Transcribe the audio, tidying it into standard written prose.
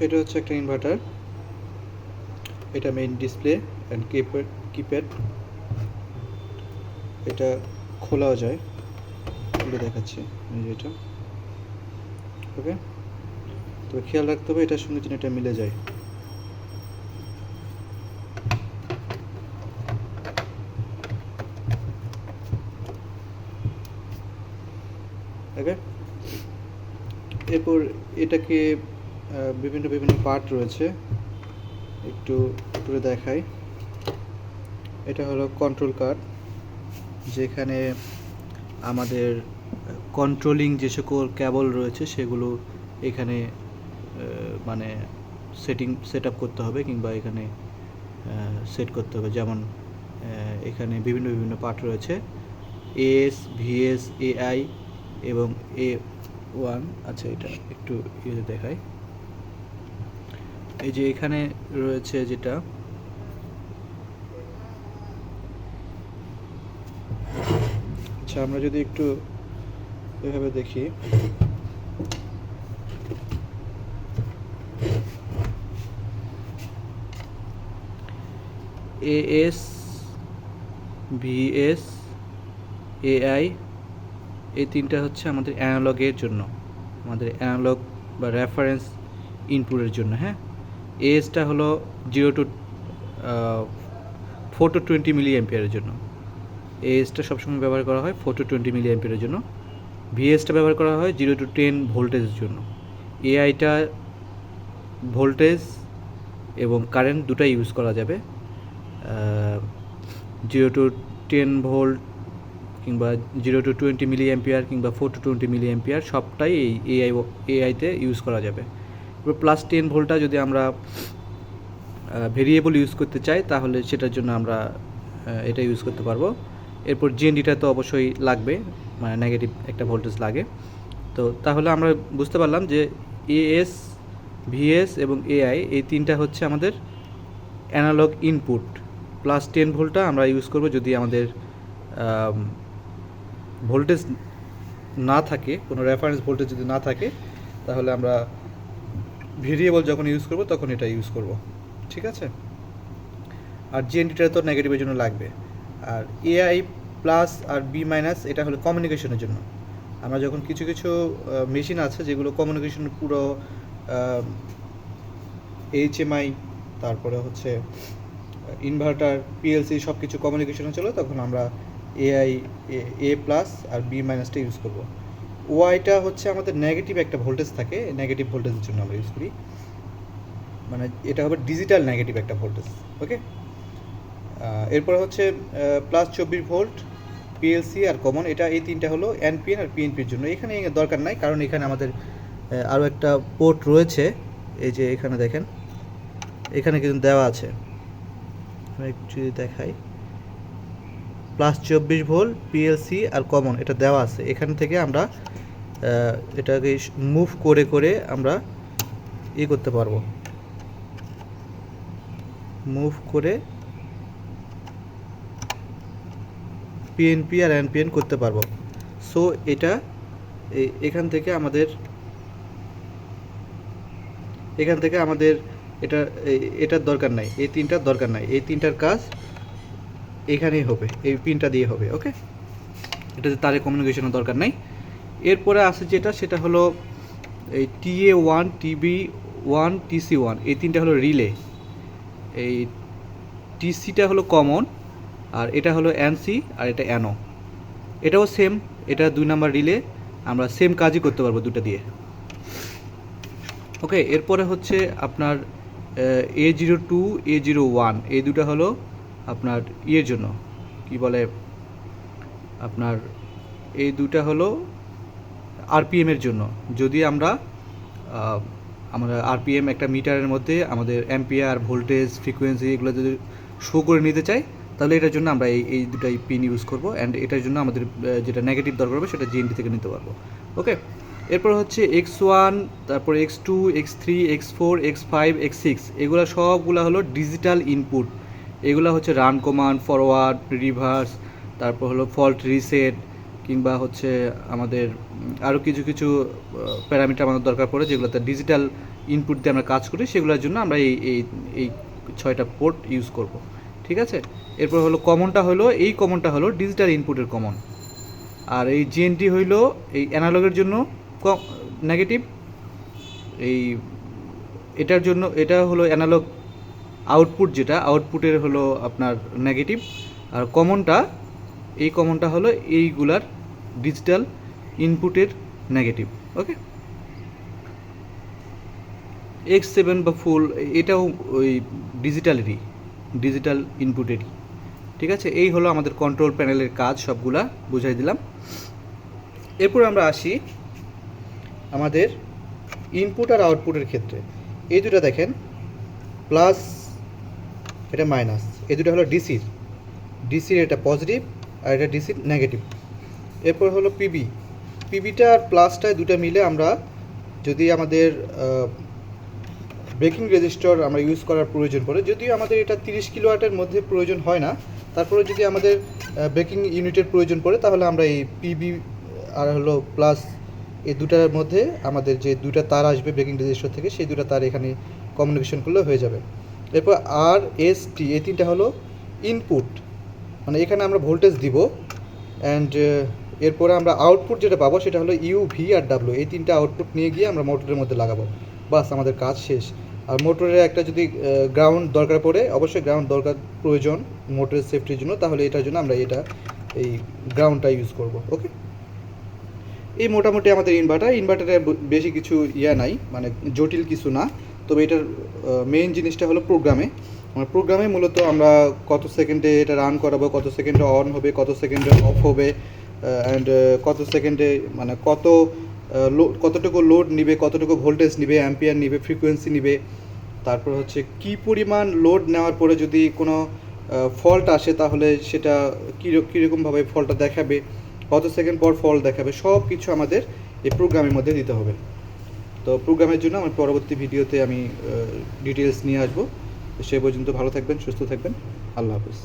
এটা হচ্ছে একটা ইনভার্টার, এটা মেইন ডিসপ্লে অ্যান্ড কিপ্যাড। এটা খোলাও যায়, খুলে দেখাচ্ছি এই যে এটা। ওকে, তো খেয়াল রাখতে হবে এটার সঙ্গে যেন এটা মিলে যায়। ওকে, এরপর এটাকে বিভিন্ন বিভিন্ন পার্ট রয়েছে, একটু করে দেখাই। এটা হলো কন্ট্রোল কার্ড, যেখানে আমাদের কন্ট্রোলিং যে সকল কেবল রয়েছে সেগুলো এখানে মানে সেট আপ করতে হবে, কিংবা এখানে সেট করতে হবে। যেমন এখানে বিভিন্ন বিভিন্ন পার্ট রয়েছে, এস, ভিএস, এআই এবং A1। আচ্ছা, এটা একটু ইয়ে দেখায়। এই যে এখানে রয়েছে যেটা, আচ্ছা আমরা যদি একটু এভাবে দেখি, এএস, ভিএস, এআই, এই তিনটা হচ্ছে আমাদের অ্যানালগের জন্য, আমাদের অ্যানালগ বা রেফারেন্স ইনপুটের জন্য। হ্যাঁ, এএসটা হলো 0 to 4 to 20 মিলি অ্যাম্পিয়ারের জন্য। এএসটা সবসময় ব্যবহার করা হয় 4 to 20 মিলি অ্যাম্পিয়ারের জন্য। ভিএসটা ব্যবহার করা হয় 0 to 10 ভোল্টেজের জন্য। এআইটা ভোল্টেজ এবং কারেন্ট দুটাই ইউজ করা যাবে, 0 to 10 ভোল্ট কিংবা 0 to 20 মিলি অ্যাম্পিয়ার কিংবা 4 to 20 মিলি অ্যাম্পিয়ার, সবটাই এই এআইতে ইউজ করা যাবে। এবার +10 ভোল্টটা যদি আমরা ভেরিয়েবল ইউজ করতে চাই তাহলে সেটার জন্য আমরা এটা ইউজ করতে পারবো। এরপর জিএনডিটা তো অবশ্যই লাগবে, মানে নেগেটিভ একটা ভোল্টেজ লাগে। তো তাহলে আমরা বুঝতে পারলাম যে এএস, ভিএস এবং এআই, এই তিনটা হচ্ছে আমাদের অ্যানালগ ইনপুট। +10 ভোল্টটা আমরা ইউজ করব যদি আমাদের ভোল্টেজ না থাকে, কোনো রেফারেন্স ভোল্টেজ যদি না থাকে, তাহলে আমরা ভেরিয়েবল যখন ইউজ করব তখন এটা ইউজ করব। ঠিক আছে, আর জিএনডিটা তো নেগেটিভের জন্য লাগবে। আর এআই প্লাস আর বি মাইনাস, এটা হলো কমিউনিকেশনের জন্য। আমরা যখন কিছু কিছু মেশিন আছে যেগুলো কমিউনিকেশন পুরো এইচএমআই, তারপরে হচ্ছে ইনভার্টার, পিএলসি সব কিছু কমিউনিকেশনে চলে, তখন আমরা এআই এ প্লাস আর বি মাইনাসটা ইউজ করব। ওয়াইটা হচ্ছে আমাদের নেগেটিভ একটা ভোল্টেজ থাকে, নেগেটিভ ভোল্টেজের জন্য আমরা ইউজ করি, মানে এটা হবে ডিজিটাল নেগেটিভ একটা ভোল্টেজ। ওকে, এরপরে হচ্ছে +24 ভোল্ট, পিএলসি আর কমন, এটা এই তিনটা হলো এনপিএন আর পিএনপির জন্য। এখানে দরকার নাই, কারণ এখানে আমাদের আরও একটা পোর্ট রয়েছে। এই যে এখানে দেখেন, এখানে কিন্তু দেওয়া আছে, আমি একটু দেখাই, +24 ভোল্ট, পিএলসি আর কমন, এটা দেওয়া আছে। এখান থেকে আমরা এটাকে মুভ করে করে আমরা করতে পারবো, মুভ করে পিএনপি আর এনপিএন করতে পারবো। সো এটা এখান থেকে আমাদের এটার দরকার নাই, এই তিনটার দরকার নাই, এই তিনটার কাজ এখানেই হবে, এই পিনটা দিয়ে হবে। ওকে, এটাতে তারে কমিউনিকেশনের দরকার নাই। এরপরে আছে যেটা, সেটা হলো এই TA1, TB1, TC1, এই তিনটা হলো রিলে। এই টিসিটা হলো কমন, আর এটা হলো এনসি, আর এটা অ্যানো। এটাও সেম, এটা 2 নাম্বার রিলে, আমরা সেম কাজই করতে পারবো দুটো দিয়ে। ওকে, এরপরে হচ্ছে আপনার A02, A01, এই দুটো হলো আপনার ইয়ের জন্য, কি বলে আপনার, এই দুটা হলো আরপিএমের জন্য। যদি আমরা আরপিএম একটা মিটারের মধ্যে আমাদের অ্যাম্পিয়ার, ভোল্টেজ, ফ্রিকোয়েন্সি এগুলো যদি শো করে নিতে চাই, তাহলে এটার জন্য আমরা এই দুটাই পিন ইউজ করব। অ্যান্ড এটার জন্য আমাদের যেটা নেগেটিভ দরকার হবে সেটা জিএনডি থেকে নিতে পারবো। ওকে, এরপর হচ্ছে X1, তারপর X2, X3, X4, X5, X6, এগুলো সবগুলো হলো ডিজিটাল ইনপুট। এগুলো হচ্ছে রান কমান্ড, ফরওয়ার্ড, রিভার্স, তারপর হলো ফল্ট রিসেট, কিংবা হচ্ছে আমাদের আরও কিছু কিছু প্যারামিটার আমাদের দরকার পড়ে, যেগুলোতে ডিজিটাল ইনপুট দিয়ে আমরা কাজ করি, সেগুলোর জন্য আমরা এই এই এই 6টা পোর্ট ইউজ করব। ঠিক আছে, এরপর হলো কমনটা হলো, এই কমনটা হলো ডিজিটাল ইনপুটের কমন, আর এই জিএনটি হইল এই অ্যানালগের জন্য নেগেটিভ, এই এটার জন্য এটা হলো অ্যানালগ আউটপুট, যেটা আউটপুটের হলো আপনার নেগেটিভ, আর কমনটা এই কমনটা হলো এইগুলার ডিজিটাল ইনপুটের নেগেটিভ। ওকে, X7 বা ফুল এটাও ওই ডিজিটাল ইনপুটেরই। ঠিক আছে, এই হলো আমাদের কন্ট্রোল প্যানেলের কাজ, সবগুলা বুঝাই দিলাম। এরপর আমরা আসি আমাদের ইনপুট আর আউটপুটের ক্ষেত্রে। এই দুটো দেখেন, প্লাস এটা মাইনাস, এই দুটো হলো ডিসির এটা পজিটিভ আর এটা ডিসির নেগেটিভ। এরপর হলো পিবিটা আর প্লাসটা দুটো মিলে আমরা যদি আমাদের ব্রেকিং রেজিস্টার আমরা ইউজ করার প্রয়োজন পড়ে, যদিও আমাদের এটা 30 কিলোওয়াটের মধ্যে প্রয়োজন হয় না, তারপরে যদি আমাদের ব্রেকিং ইউনিটের প্রয়োজন পড়ে তাহলে আমরা এই পিবি আর হলো প্লাস এই দুটার মধ্যে আমাদের যে দুটা তার আসবে ব্রেকিং রেজিস্টার থেকে, সেই দুটা তার এখানে কমিউনিকেশন করলে হয়ে যাবে। এরপর আর এস টি এই তিনটা হলো ইনপুট, মানে এখানে আমরা ভোল্টেজ দিব, অ্যান্ড এরপরে আমরা আউটপুট যেটা পাবো সেটা হলো ইউ ভি আর ডাব্লিউ, এই তিনটা আউটপুট নিয়ে গিয়ে আমরা মোটরের মধ্যে লাগাবো, বাস আমাদের কাজ শেষ। আর মোটরের একটা যদি গ্রাউন্ড দরকার পড়ে, অবশ্যই গ্রাউন্ড দরকার প্রয়োজন মোটরের সেফটির জন্য, তাহলে এটার জন্য আমরা এই গ্রাউন্ডটা ইউজ করব। ওকে, এই মোটামুটি আমাদের ইনভার্টারে বেশি কিছু নাই, মানে জটিল কিছু না। তবে এটার মেইন জিনিসটা হলো প্রোগ্রামে মূলত আমরা কত সেকেন্ডে এটা রান করাবো, কত সেকেন্ডে অন হবে, কত সেকেন্ডে অফ হবে, অ্যান্ড কত সেকেন্ডে মানে কতটুকু লোড নিবে, কতটুকু ভোল্টেজ নিবে, অ্যাম্পিয়ার নিবে, ফ্রিকোয়েন্সি নিবে, তারপর হচ্ছে কী পরিমাণ লোড নেওয়ার পরে যদি কোনো ফল্ট আসে তাহলে সেটা কীরকমভাবে ফল্টটা দেখাবে, কত সেকেন্ড পর ফল্ট দেখাবে, সব কিছু আমাদের এই প্রোগ্রামের মধ্যে দিতে হবে। তো প্রোগ্রামের জন্য আমার পরবর্তী ভিডিওতে আমি ডিটেলস নিয়ে আসবো। সে পর্যন্ত ভালো থাকবেন, সুস্থ থাকবেন, আল্লাহ হাফিজ।